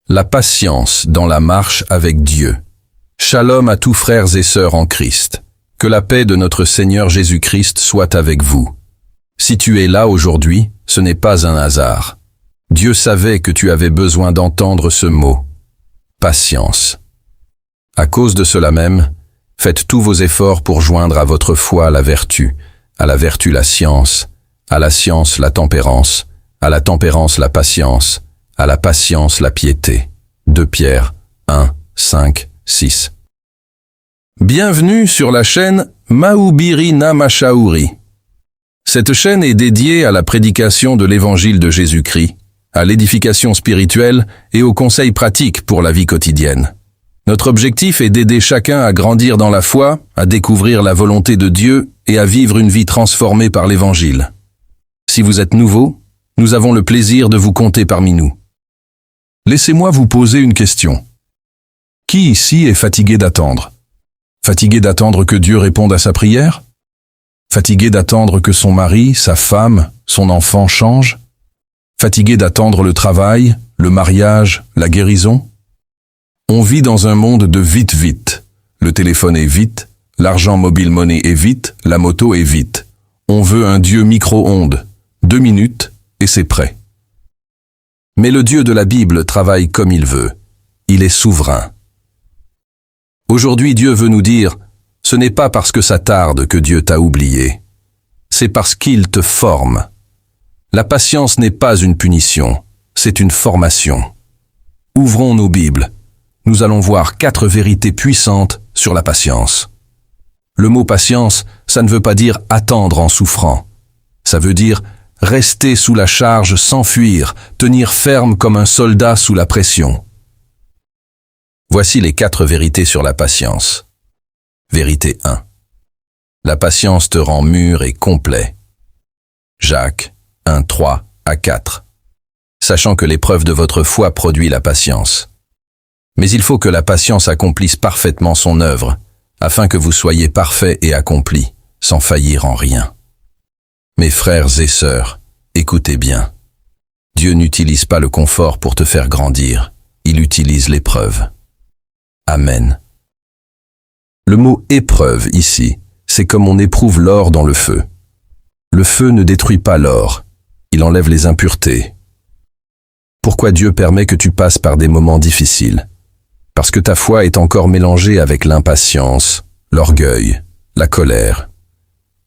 La patience dans la marche avec Dieu. Shalom à tous frères et sœurs en Christ. Que la paix de notre Seigneur Jésus-Christ soit avec vous. Si tu es là aujourd'hui, ce n'est pas un hasard. Dieu savait que tu avais besoin d'entendre ce mot. Patience. À cause de cela même, faites tous vos efforts pour joindre à votre foi la vertu, à la vertu la science, à la science la tempérance, à la tempérance la patience, à la patience la piété. 2 Pierre 1, 5, 6. Bienvenue sur la chaîne Mahubiri Namashauri. Cette chaîne est dédiée à la prédication de l'évangile de Jésus-Christ, à l'édification spirituelle et aux conseils pratiques pour la vie quotidienne. Notre objectif est d'aider chacun à grandir dans la foi, à découvrir la volonté de Dieu et à vivre une vie transformée par l'évangile. Si vous êtes nouveau, nous avons le plaisir de vous compter parmi nous. Laissez-moi vous poser une question. Qui ici est fatigué d'attendre? Fatigué d'attendre que Dieu réponde à sa prière? Fatigué d'attendre que son mari, sa femme, son enfant changent? Fatigué d'attendre le travail, le mariage, la guérison? On vit dans un monde de vite vite. Le téléphone est vite, l'argent mobile money est vite, la moto est vite. On veut un Dieu micro-ondes. 2 minutes et c'est prêt. Mais le Dieu de la Bible travaille comme il veut. Il est souverain. Aujourd'hui, Dieu veut nous dire, ce n'est pas parce que ça tarde que Dieu t'a oublié. C'est parce qu'il te forme. La patience n'est pas une punition, c'est une formation. Ouvrons nos Bibles. Nous allons voir 4 vérités puissantes sur la patience. Le mot patience, ça ne veut pas dire attendre en souffrant. Ça veut dire rester sous la charge sans fuir, tenir ferme comme un soldat sous la pression. Voici les 4 vérités sur la patience. Vérité 1. La patience te rend mûr et complet. Jacques 1, 3 à 4. Sachant que l'épreuve de votre foi produit la patience. Mais il faut que la patience accomplisse parfaitement son œuvre, afin que vous soyez parfaits et accomplis, sans faillir en rien. Mes frères et sœurs, écoutez bien. Dieu n'utilise pas le confort pour te faire grandir, il utilise l'épreuve. Amen. Le mot « épreuve » ici, c'est comme on éprouve l'or dans le feu. Le feu ne détruit pas l'or, il enlève les impuretés. Pourquoi Dieu permet que tu passes par des moments difficiles? Parce que ta foi est encore mélangée avec l'impatience, l'orgueil, la colère.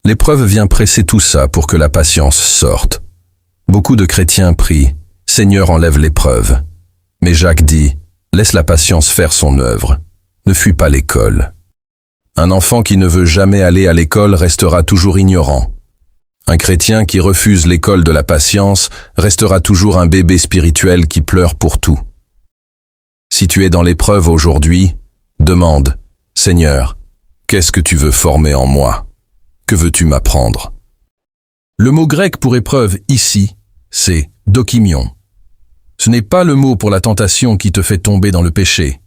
L'épreuve vient presser tout ça pour que la patience sorte. Beaucoup de chrétiens prient « Seigneur, enlève l'épreuve ». Mais Jacques dit « Laisse la patience faire son œuvre. Ne fuis pas l'école ». Un enfant qui ne veut jamais aller à l'école restera toujours ignorant. Un chrétien qui refuse l'école de la patience restera toujours un bébé spirituel qui pleure pour tout. Si tu es dans l'épreuve aujourd'hui, demande « Seigneur, qu'est-ce que tu veux former en moi ? Que veux-tu m'apprendre ?» Le mot grec pour épreuve ici, c'est « dokimion ». Ce n'est pas le mot pour la tentation qui te fait tomber dans le péché.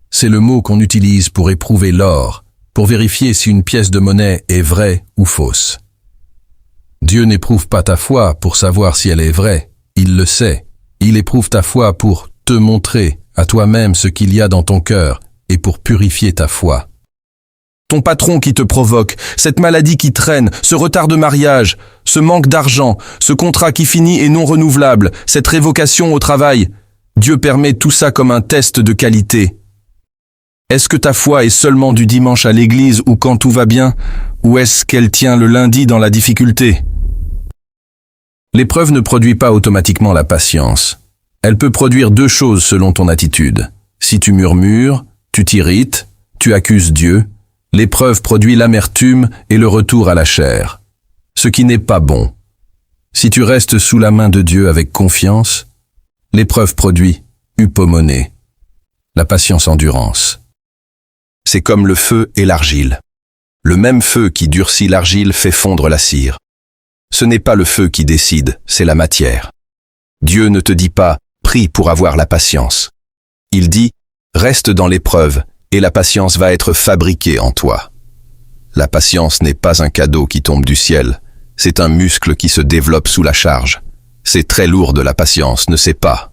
C'est le mot qu'on utilise pour éprouver l'or, pour vérifier si une pièce de monnaie est vraie ou fausse. Dieu n'éprouve pas ta foi pour savoir si elle est vraie, il le sait. Il éprouve ta foi pour te montrer à toi-même ce qu'il y a dans ton cœur et pour purifier ta foi. Ton patron qui te provoque, cette maladie qui traîne, ce retard de mariage, ce manque d'argent, ce contrat qui finit et non renouvelable, cette révocation au travail, Dieu permet tout ça comme un test de qualité. Est-ce que ta foi est seulement du dimanche à l'église ou quand tout va bien, ou est-ce qu'elle tient le lundi dans la difficulté? L'épreuve ne produit pas automatiquement la patience. Elle peut produire 2 choses selon ton attitude. Si tu murmures, tu t'irrites, tu accuses Dieu, l'épreuve produit l'amertume et le retour à la chair, ce qui n'est pas bon. Si tu restes sous la main de Dieu avec confiance, l'épreuve produit upomone, la patience endurance. C'est comme le feu et l'argile. Le même feu qui durcit l'argile fait fondre la cire. Ce n'est pas le feu qui décide, c'est la matière. Dieu ne te dit pas « prie pour avoir la patience ». Il dit « reste dans l'épreuve et la patience va être fabriquée en toi ». La patience n'est pas un cadeau qui tombe du ciel, c'est un muscle qui se développe sous la charge. C'est très lourd de la patience, ne sais pas.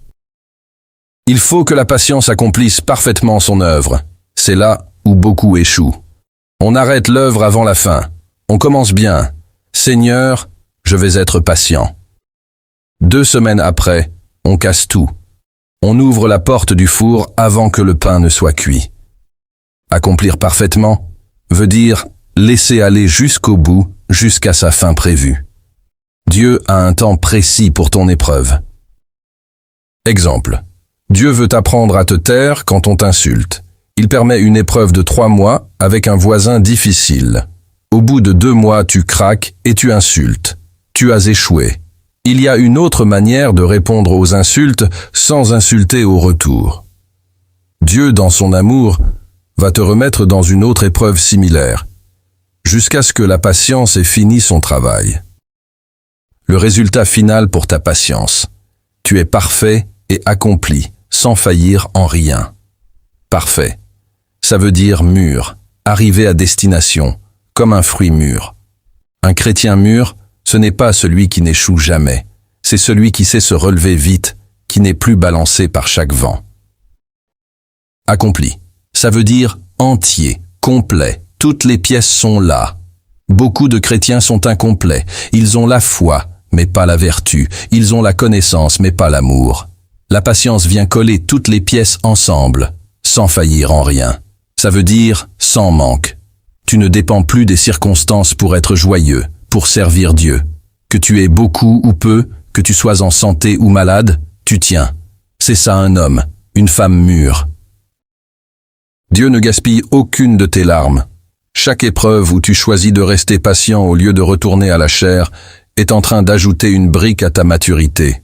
Il faut que la patience accomplisse parfaitement son œuvre. C'est là où beaucoup échouent. On arrête l'œuvre avant la fin. On commence bien. Seigneur, je vais être patient. 2 semaines après, on casse tout. On ouvre la porte du four avant que le pain ne soit cuit. Accomplir parfaitement veut dire laisser aller jusqu'au bout, jusqu'à sa fin prévue. Dieu a un temps précis pour ton épreuve. Exemple. Dieu veut t'apprendre à te taire quand on t'insulte. Il permet une épreuve de 3 mois avec un voisin difficile. Au bout de 2 mois, tu craques et tu insultes. Tu as échoué. Il y a une autre manière de répondre aux insultes sans insulter au retour. Dieu, dans son amour, va te remettre dans une autre épreuve similaire, jusqu'à ce que la patience ait fini son travail. Le résultat final pour ta patience. Tu es parfait et accompli, sans faillir en rien. Parfait. Ça veut dire mûr, arrivé à destination, comme un fruit mûr. Un chrétien mûr, ce n'est pas celui qui n'échoue jamais. C'est celui qui sait se relever vite, qui n'est plus balancé par chaque vent. Accompli. Ça veut dire entier, complet. Toutes les pièces sont là. Beaucoup de chrétiens sont incomplets. Ils ont la foi, mais pas la vertu. Ils ont la connaissance, mais pas l'amour. La patience vient coller toutes les pièces ensemble, sans faillir en rien. Ça veut dire sans manque. Tu ne dépends plus des circonstances pour être joyeux, pour servir Dieu. Que tu aies beaucoup ou peu, que tu sois en santé ou malade, tu tiens. C'est ça un homme, une femme mûre. Dieu ne gaspille aucune de tes larmes. Chaque épreuve où tu choisis de rester patient au lieu de retourner à la chair est en train d'ajouter une brique à ta maturité.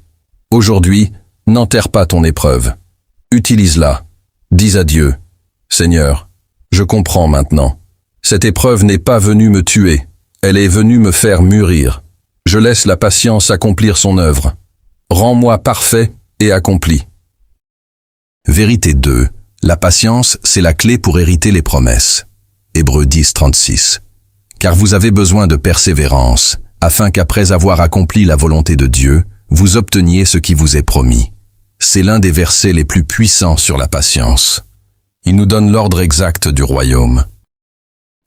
Aujourd'hui, n'enterre pas ton épreuve. Utilise-la. Dis à Dieu, « Seigneur, je comprends maintenant. Cette épreuve n'est pas venue me tuer. Elle est venue me faire mûrir. Je laisse la patience accomplir son œuvre. Rends-moi parfait et accompli. » Vérité 2. La patience, c'est la clé pour hériter les promesses. Hébreux 10, 36. Car vous avez besoin de persévérance, afin qu'après avoir accompli la volonté de Dieu, vous obteniez ce qui vous est promis. C'est l'un des versets les plus puissants sur la patience. Il nous donne l'ordre exact du royaume.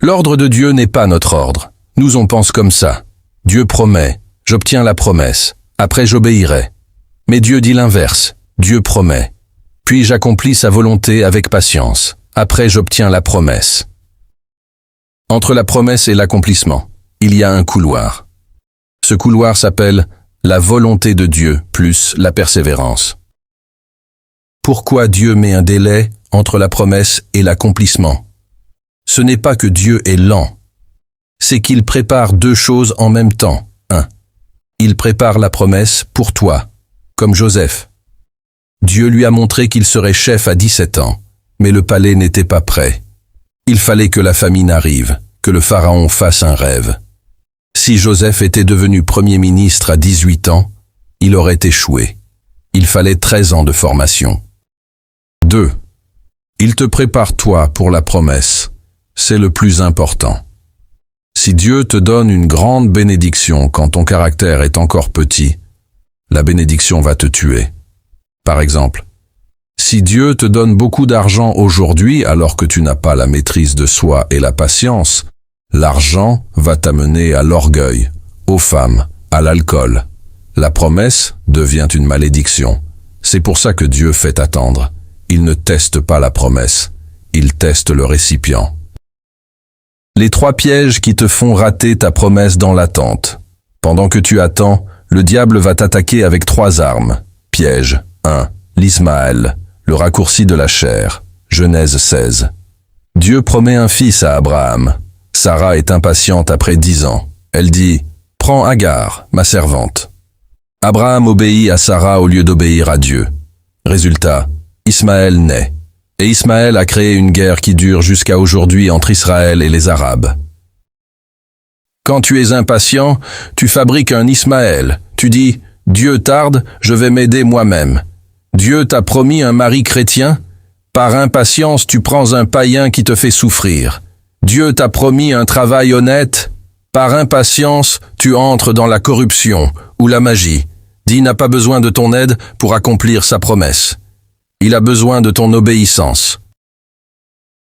L'ordre de Dieu n'est pas notre ordre. Nous on pense comme ça. Dieu promet, j'obtiens la promesse, après j'obéirai. Mais Dieu dit l'inverse, Dieu promet. Puis j'accomplis sa volonté avec patience, après j'obtiens la promesse. Entre la promesse et l'accomplissement, il y a un couloir. Ce couloir s'appelle la volonté de Dieu plus la persévérance. Pourquoi Dieu met un délai entre la promesse et l'accomplissement? Ce n'est pas que Dieu est lent, c'est qu'il prépare 2 choses en même temps. 1. Il prépare la promesse pour toi, comme Joseph. Dieu lui a montré qu'il serait chef à 17 ans, mais le palais n'était pas prêt. Il fallait que la famine arrive, que le pharaon fasse un rêve. Si Joseph était devenu premier ministre à 18 ans, il aurait échoué. Il fallait 13 ans de formation. 2. Il te prépare toi pour la promesse. C'est le plus important. Si Dieu te donne une grande bénédiction quand ton caractère est encore petit, la bénédiction va te tuer. Par exemple, si Dieu te donne beaucoup d'argent aujourd'hui alors que tu n'as pas la maîtrise de soi et la patience, l'argent va t'amener à l'orgueil, aux femmes, à l'alcool. La promesse devient une malédiction. C'est pour ça que Dieu fait attendre. Il ne teste pas la promesse, il teste le récipient. Les 3 pièges qui te font rater ta promesse dans l'attente. Pendant que tu attends, le diable va t'attaquer avec 3 armes. Piège 1. L'Ismaël, le raccourci de la chair. Genèse 16. Dieu promet un fils à Abraham. Sarah est impatiente après 10 ans. Elle dit « Prends Agar, ma servante ». Abraham obéit à Sarah au lieu d'obéir à Dieu. Résultat, Ismaël naît. Et Ismaël a créé une guerre qui dure jusqu'à aujourd'hui entre Israël et les Arabes. Quand tu es impatient, tu fabriques un Ismaël. Tu dis « Dieu tarde, je vais m'aider moi-même ». Dieu t'a promis un mari chrétien. Par impatience, tu prends un païen qui te fait souffrir. Dieu t'a promis un travail honnête. Par impatience, tu entres dans la corruption ou la magie. Dieu n'a pas besoin de ton aide pour accomplir sa promesse. Il a besoin de ton obéissance.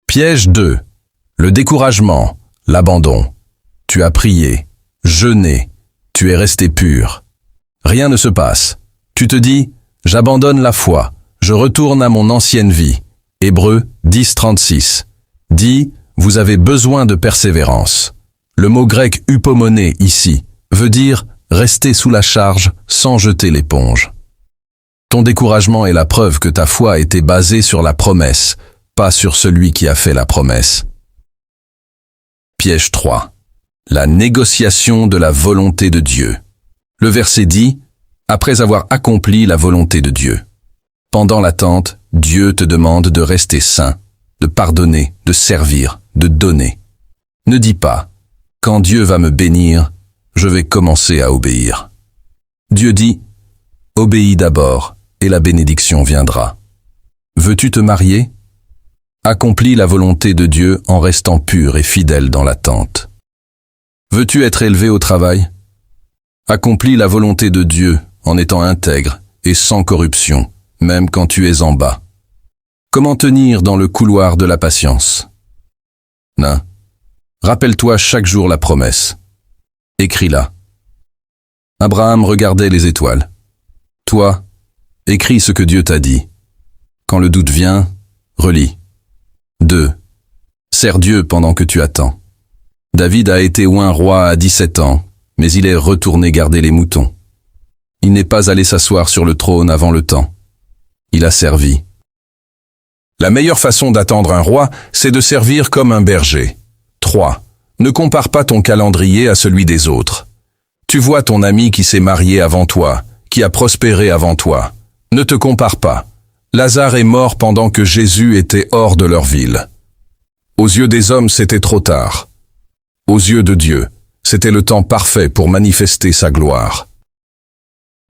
Piège 2. Le découragement, l'abandon. Tu as prié, jeûné, tu es resté pur. Rien ne se passe. Tu te dis, j'abandonne la foi, je retourne à mon ancienne vie. Hébreux 10:36 dit, vous avez besoin de persévérance. Le mot grec hypomoné ici veut dire rester sous la charge sans jeter l'éponge. Ton découragement est la preuve que ta foi était basée sur la promesse, pas sur celui qui a fait la promesse. Piège 3. La négociation de la volonté de Dieu. Le verset dit, après avoir accompli la volonté de Dieu. Pendant l'attente, Dieu te demande de rester saint, de pardonner, de servir, de donner. Ne dis pas, quand Dieu va me bénir, je vais commencer à obéir. Dieu dit, obéis d'abord, et la bénédiction viendra. Veux-tu te marier? Accomplis la volonté de Dieu en restant pur et fidèle dans l'attente. Veux-tu être élevé au travail? Accomplis la volonté de Dieu en étant intègre et sans corruption, même quand tu es en bas. Comment tenir dans le couloir de la patience? Non. Rappelle-toi chaque jour la promesse. Écris-la. Abraham regardait les étoiles. Toi, écris ce que Dieu t'a dit. Quand le doute vient, relis. 2. Sers Dieu pendant que tu attends. David a été oint roi à 17 ans, mais il est retourné garder les moutons. Il n'est pas allé s'asseoir sur le trône avant le temps. Il a servi. La meilleure façon d'attendre un roi, c'est de servir comme un berger. 3. Ne compare pas ton calendrier à celui des autres. Tu vois ton ami qui s'est marié avant toi, qui a prospéré avant toi. Ne te compare pas. Lazare est mort pendant que Jésus était hors de leur ville. Aux yeux des hommes, c'était trop tard. Aux yeux de Dieu, c'était le temps parfait pour manifester sa gloire.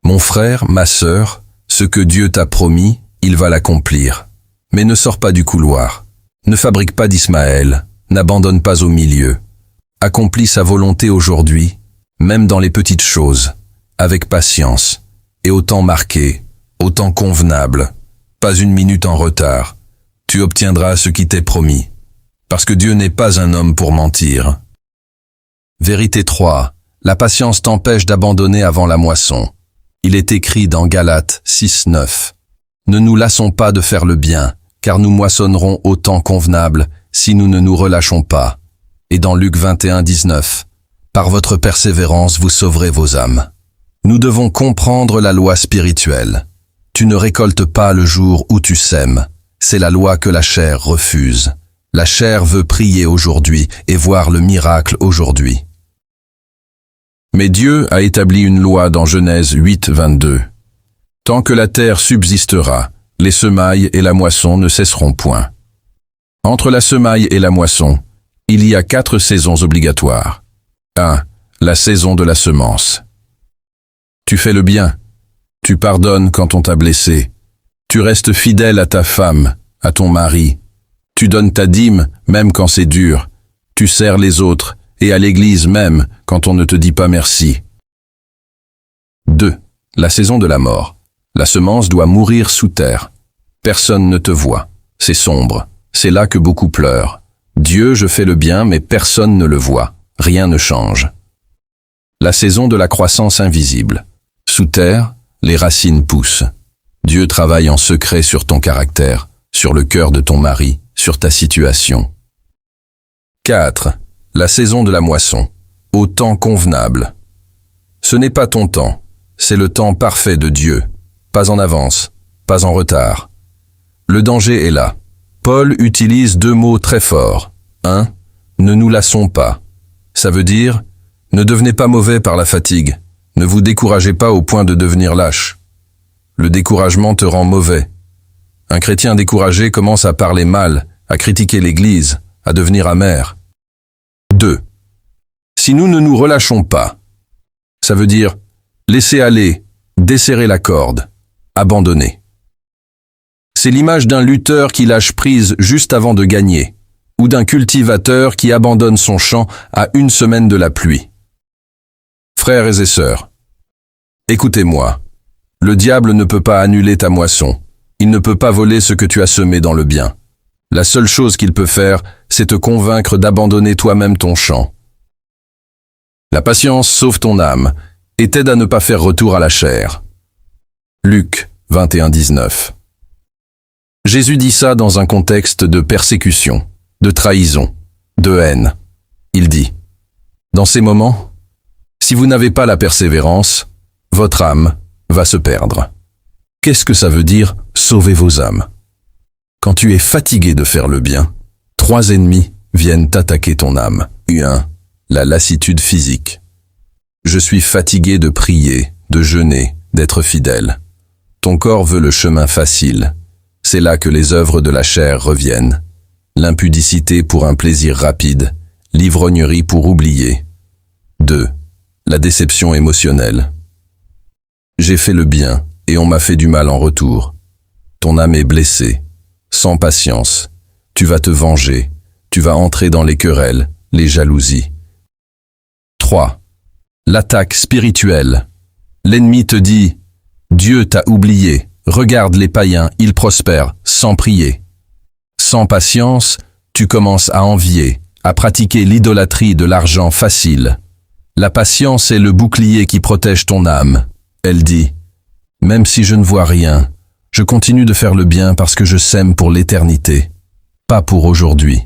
Mon frère, ma sœur, ce que Dieu t'a promis, il va l'accomplir. Mais ne sors pas du couloir. Ne fabrique pas d'Ismaël. N'abandonne pas au milieu. Accomplis sa volonté aujourd'hui, même dans les petites choses, avec patience, et au temps marqué, au temps convenable, pas une minute en retard. Tu obtiendras ce qui t'est promis, parce que Dieu n'est pas un homme pour mentir. Vérité 3. La patience t'empêche d'abandonner avant la moisson. Il est écrit dans Galates 6:9. Ne nous lassons pas de faire le bien, car nous moissonnerons au temps convenable si nous ne nous relâchons pas. Et dans Luc 21:19. Par votre persévérance, vous sauverez vos âmes. Nous devons comprendre la loi spirituelle. Tu ne récoltes pas le jour où tu sèmes. C'est la loi que la chair refuse. La chair veut prier aujourd'hui et voir le miracle aujourd'hui. Mais Dieu a établi une loi dans Genèse 8:22. Tant que la terre subsistera, les semailles et la moisson ne cesseront point. Entre la semaille et la moisson, il y a 4 saisons obligatoires. 1. La saison de la semence. Tu fais le bien. Tu pardonnes quand on t'a blessé. Tu restes fidèle à ta femme, à ton mari. Tu donnes ta dîme, même quand c'est dur. Tu sers les autres, et à l'église même, quand on ne te dit pas merci. 2. La saison de la mort. La semence doit mourir sous terre. Personne ne te voit. C'est sombre. C'est là que beaucoup pleurent. Dieu, je fais le bien, mais personne ne le voit. Rien ne change. La saison de la croissance invisible. Sous terre, les racines poussent. Dieu travaille en secret sur ton caractère, sur le cœur de ton mari, sur ta situation. 4. La saison de la moisson. Au temps convenable. Ce n'est pas ton temps, c'est le temps parfait de Dieu. Pas en avance, pas en retard. Le danger est là. Paul utilise 2 mots très forts. 1. Ne nous lassons pas. Ça veut dire, ne devenez pas mauvais par la fatigue. Ne vous découragez pas au point de devenir lâche. Le découragement te rend mauvais. Un chrétien découragé commence à parler mal, à critiquer l'Église, à devenir amer. 2. Si nous ne nous relâchons pas, ça veut dire laisser aller, desserrer la corde, abandonner. C'est l'image d'un lutteur qui lâche prise juste avant de gagner, ou d'un cultivateur qui abandonne son champ à 1 semaine de la pluie. Frères et sœurs, écoutez-moi, le diable ne peut pas annuler ta moisson, Il ne peut pas voler ce que tu as semé dans le bien. La seule chose qu'il peut faire, c'est te convaincre d'abandonner toi-même ton champ. La patience sauve ton âme et t'aide à ne pas faire retour à la chair. Luc 21:19. Jésus dit ça dans un contexte de persécution, de trahison, de haine. Il dit, dans ces moments, si vous n'avez pas la persévérance, votre âme va se perdre. Qu'est-ce que ça veut dire, sauver vos âmes? Quand tu es fatigué de faire le bien, 3 ennemis viennent attaquer ton âme. 1. La lassitude physique. Je suis fatigué de prier, de jeûner, d'être fidèle. Ton corps veut le chemin facile. C'est là que les œuvres de la chair reviennent. L'impudicité pour un plaisir rapide, l'ivrognerie pour oublier. 2. La déception émotionnelle. J'ai fait le bien et on m'a fait du mal en retour. Ton âme est blessée. Sans patience, tu vas te venger, tu vas entrer dans les querelles, les jalousies. 3. L'attaque spirituelle. L'ennemi te dit « Dieu t'a oublié, regarde les païens, ils prospèrent, sans prier ». Sans patience, tu commences à envier, à pratiquer l'idolâtrie de l'argent facile. La patience est le bouclier qui protège ton âme. Elle dit « Même si je ne vois rien, je continue de faire le bien parce que je sème pour l'éternité, pas pour aujourd'hui. »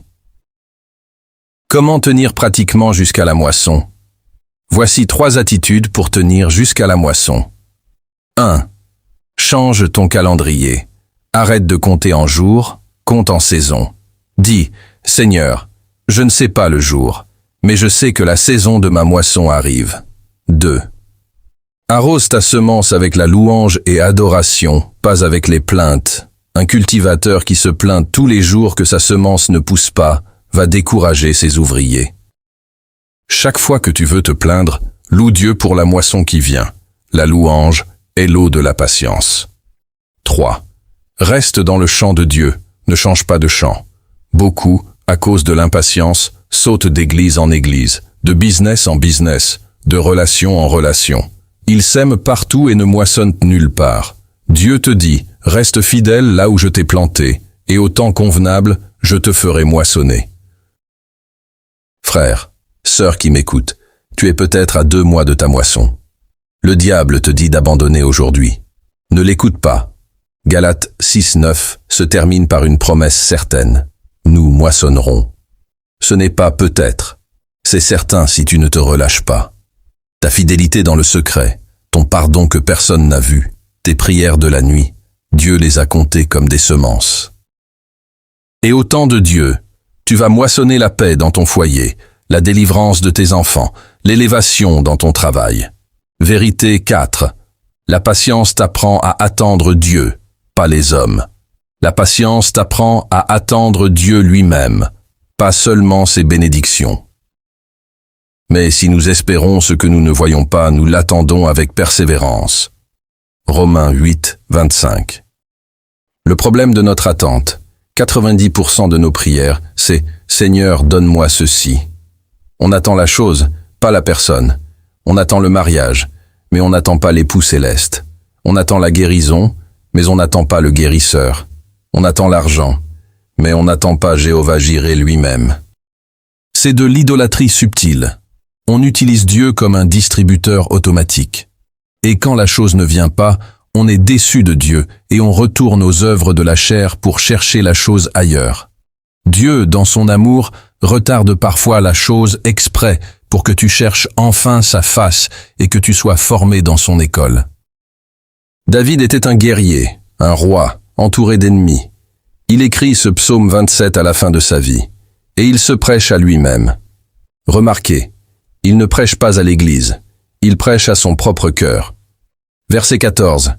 Comment tenir pratiquement jusqu'à la moisson? Voici 3 attitudes pour tenir jusqu'à la moisson. 1. Change ton calendrier. Arrête de compter en jours, compte en saison. Dis, Seigneur, je ne sais pas le jour, mais je sais que la saison de ma moisson arrive. 2. Arrose ta semence avec la louange et adoration, pas avec les plaintes. Un cultivateur qui se plaint tous les jours que sa semence ne pousse pas va décourager ses ouvriers. Chaque fois que tu veux te plaindre, loue Dieu pour la moisson qui vient. La louange est l'eau de la patience. 3. Reste dans le champ de Dieu, ne change pas de champ. Beaucoup, à cause de l'impatience, sautent d'église en église, de business en business, de relation en relation. Ils sèment partout et ne moissonnent nulle part. Dieu te dit, reste fidèle là où je t'ai planté, et au temps convenable, je te ferai moissonner. Frère, sœur qui m'écoute, tu es peut-être à 2 mois de ta moisson. Le diable te dit d'abandonner aujourd'hui. Ne l'écoute pas. Galates 6:9 se termine par une promesse certaine. Nous moissonnerons. Ce n'est pas peut-être. C'est certain si tu ne te relâches pas. Ta fidélité dans le secret, ton pardon que personne n'a vu, tes prières de la nuit, Dieu les a comptées comme des semences. Et au temps de Dieu, tu vas moissonner la paix dans ton foyer, la délivrance de tes enfants, l'élévation dans ton travail. Vérité 4. La patience t'apprend à attendre Dieu, pas les hommes. La patience t'apprend à attendre Dieu lui-même, pas seulement ses bénédictions. Mais si nous espérons ce que nous ne voyons pas, nous l'attendons avec persévérance. Romains 8:25. Le problème de notre attente, 90% de nos prières, c'est « Seigneur, donne-moi ceci ». On attend la chose, pas la personne. On attend le mariage, mais on n'attend pas l'époux céleste. On attend la guérison, mais on n'attend pas le guérisseur. On attend l'argent, mais on n'attend pas Jéhovah Jireh lui-même. C'est de l'idolâtrie subtile. On utilise Dieu comme un distributeur automatique. Et quand la chose ne vient pas, on est déçu de Dieu et on retourne aux œuvres de la chair pour chercher la chose ailleurs. Dieu, dans son amour, retarde parfois la chose exprès pour que tu cherches enfin sa face et que tu sois formé dans son école. David était un guerrier, un roi, entouré d'ennemis. Il écrit ce psaume 27 à la fin de sa vie, et il se prêche à lui-même. Remarquez, il ne prêche pas à l'Église, il prêche à son propre cœur. Verset 14.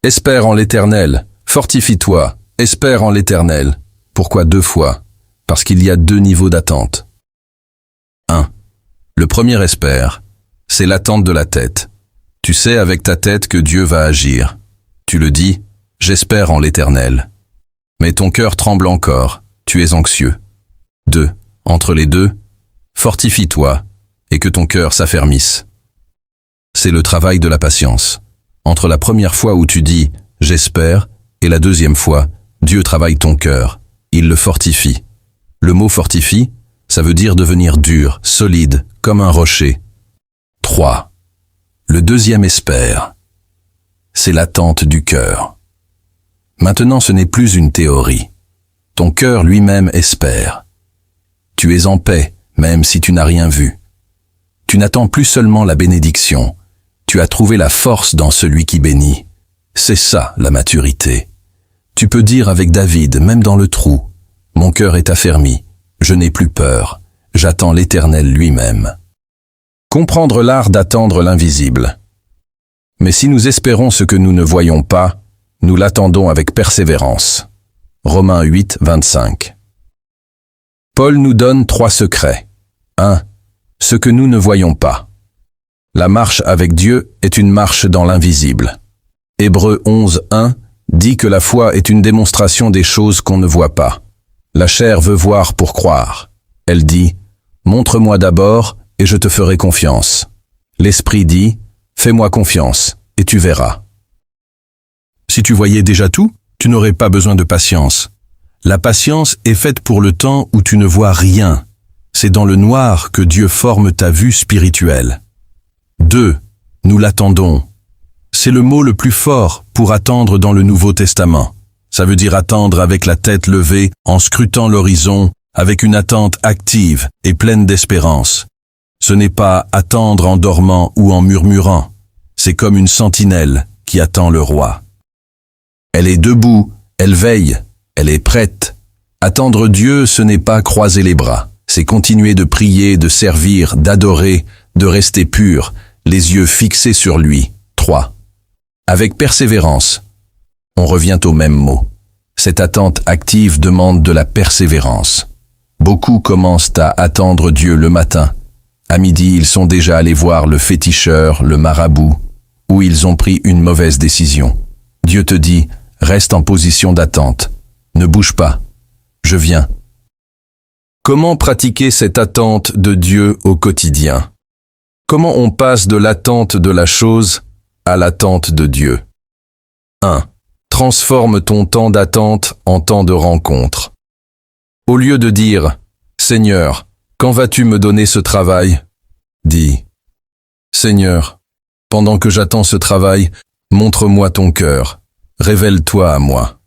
Espère en l'Éternel, fortifie-toi, espère en l'Éternel. Pourquoi 2 fois? Parce qu'il y a 2 niveaux d'attente. 1. Le premier espère, c'est l'attente de la tête. Tu sais avec ta tête que Dieu va agir. Tu le dis, j'espère en l'Éternel. Mais ton cœur tremble encore, tu es anxieux. 2. Entre les deux, fortifie-toi et que ton cœur s'affermisse. C'est le travail de la patience. Entre la première fois où tu dis « j'espère » Et la deuxième fois, Dieu travaille ton cœur. Il le fortifie. Le mot fortifie, ça veut dire devenir dur, solide, comme un rocher. 3. Le deuxième espère. C'est l'attente du cœur. Maintenant, ce n'est plus une théorie. Ton cœur lui-même espère. Tu es en paix, même si tu n'as rien vu. Tu n'attends plus seulement la bénédiction. Tu as trouvé la force dans celui qui bénit. C'est ça, la maturité. Tu peux dire avec David, même dans le trou, « Mon cœur est affermi, je n'ai plus peur, j'attends l'Éternel lui-même. » Comprendre l'art d'attendre l'invisible. Mais si nous espérons ce que nous ne voyons pas, nous l'attendons avec persévérance. Romains 8, 25. Paul nous donne 3 secrets. 1. Ce que nous ne voyons pas. La marche avec Dieu est une marche dans l'invisible. Hébreux 11, 1 dit que la foi est une démonstration des choses qu'on ne voit pas. La chair veut voir pour croire. Elle dit « Montre-moi d'abord et je te ferai confiance. » L'esprit dit « Fais-moi confiance et tu verras. » Si tu voyais déjà tout, tu n'aurais pas besoin de patience. La patience est faite pour le temps où tu ne vois rien. C'est dans le noir que Dieu forme ta vue spirituelle. 2. Nous l'attendons. C'est le mot le plus fort pour attendre dans le Nouveau Testament. Ça veut dire attendre avec la tête levée, en scrutant l'horizon, avec une attente active et pleine d'espérance. Ce n'est pas attendre en dormant ou en murmurant. C'est comme une sentinelle qui attend le roi. Elle est debout, elle veille, elle est prête. Attendre Dieu, ce n'est pas croiser les bras. C'est continuer de prier, de servir, d'adorer, de rester pur, les yeux fixés sur lui. 3. Avec persévérance. On revient au même mot. Cette attente active demande de la persévérance. Beaucoup commencent à attendre Dieu le matin. À midi, ils sont déjà allés voir le féticheur, le marabout, ou ils ont pris une mauvaise décision. Dieu te dit, reste en position d'attente. Ne bouge pas. Je viens. Comment pratiquer cette attente de Dieu au quotidien? Comment on passe de l'attente de la chose à l'attente de Dieu? 1. Transforme ton temps d'attente en temps de rencontre. Au lieu de dire « Seigneur, quand vas-tu me donner ce travail ?» dis « Seigneur, pendant que j'attends ce travail, montre-moi ton cœur, révèle-toi à moi. »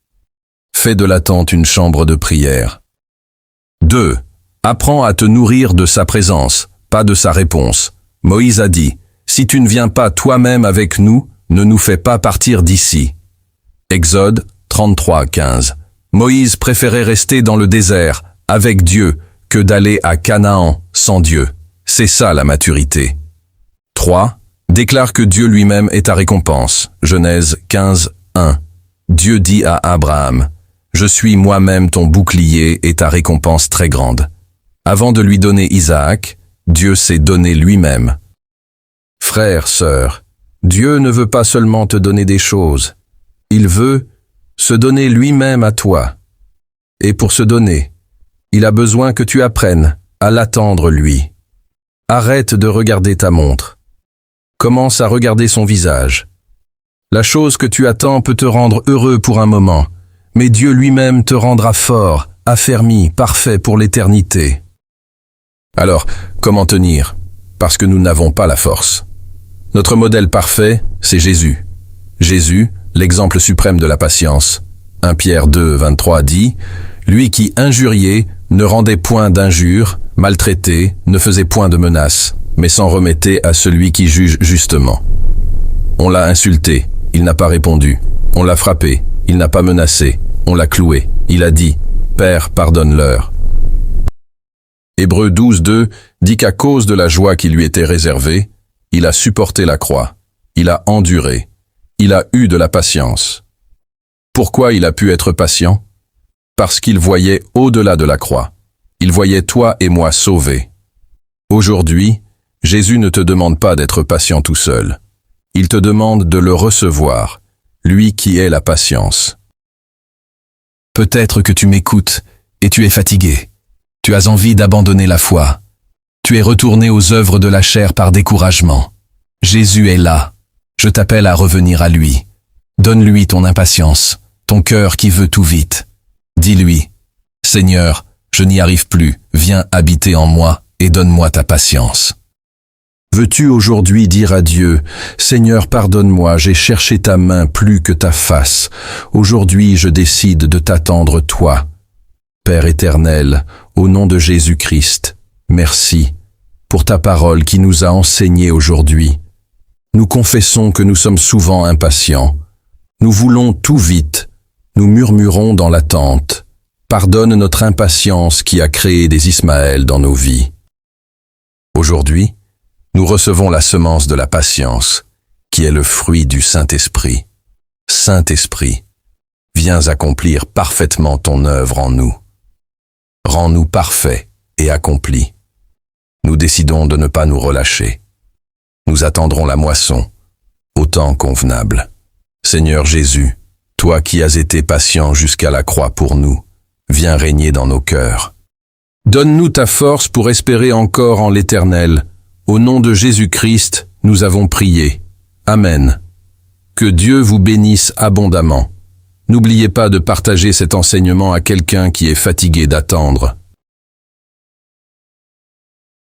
Fais de l'attente une chambre de prière. 2. Apprends à te nourrir de sa présence, pas de sa réponse. Moïse a dit « Si tu ne viens pas toi-même avec nous, ne nous fais pas partir d'ici. » Exode 33, 15. Moïse préférait rester dans le désert, avec Dieu, que d'aller à Canaan sans Dieu. C'est ça la maturité. 3. Déclare que Dieu lui-même est ta récompense. Genèse 15, 1. Dieu dit à Abraham, « Je suis moi-même ton bouclier et ta récompense très grande. » Avant de lui donner Isaac, Dieu s'est donné lui-même. Frères, sœurs, Dieu ne veut pas seulement te donner des choses. Il veut se donner lui-même à toi. Et pour se donner, il a besoin que tu apprennes à l'attendre lui. Arrête de regarder ta montre. Commence à regarder son visage. La chose que tu attends peut te rendre heureux pour un moment, mais Dieu lui-même te rendra fort, affermi, parfait pour l'éternité. Alors, comment tenir? Parce que nous n'avons pas la force. Notre modèle parfait, c'est Jésus. Jésus, l'exemple suprême de la patience. 1 Pierre 2, 23 dit « Lui qui injuriait ne rendait point d'injures, maltraitait, ne faisait point de menaces, mais s'en remettait à celui qui juge justement. On l'a insulté, il n'a pas répondu. On l'a frappé, il n'a pas menacé. On l'a cloué, il a dit « Père, pardonne-leur. » Hébreux 12, 2 dit qu'à cause de la joie qui lui était réservée, il a supporté la croix, il a enduré, il a eu de la patience. Pourquoi il a pu être patient? Parce qu'il voyait au-delà de la croix. Il voyait toi et moi sauvés. Aujourd'hui, Jésus ne te demande pas d'être patient tout seul. Il te demande de le recevoir, lui qui est la patience. Peut-être que tu m'écoutes et tu es fatigué. Tu as envie d'abandonner la foi. Tu es retourné aux œuvres de la chair par découragement. Jésus est là. Je t'appelle à revenir à lui. Donne-lui ton impatience, ton cœur qui veut tout vite. Dis-lui, Seigneur, je n'y arrive plus, viens habiter en moi et donne-moi ta patience. Veux-tu aujourd'hui dire à Dieu, Seigneur, pardonne-moi, j'ai cherché ta main plus que ta face. Aujourd'hui, je décide de t'attendre toi. Père éternel, au nom de Jésus-Christ, merci pour ta parole qui nous a enseigné aujourd'hui. Nous confessons que nous sommes souvent impatients. Nous voulons tout vite. Nous murmurons dans l'attente. Pardonne notre impatience qui a créé des Ismaël dans nos vies. Aujourd'hui, nous recevons la semence de la patience, qui est le fruit du Saint-Esprit. Saint-Esprit, viens accomplir parfaitement ton œuvre en nous. Rends-nous parfaits et accomplis. Nous décidons de ne pas nous relâcher. Nous attendrons la moisson, au temps convenable. Seigneur Jésus, toi qui as été patient jusqu'à la croix pour nous, viens régner dans nos cœurs. Donne-nous ta force pour espérer encore en l'Éternel. Au nom de Jésus-Christ, nous avons prié. Amen. Que Dieu vous bénisse abondamment. N'oubliez pas de partager cet enseignement à quelqu'un qui est fatigué d'attendre.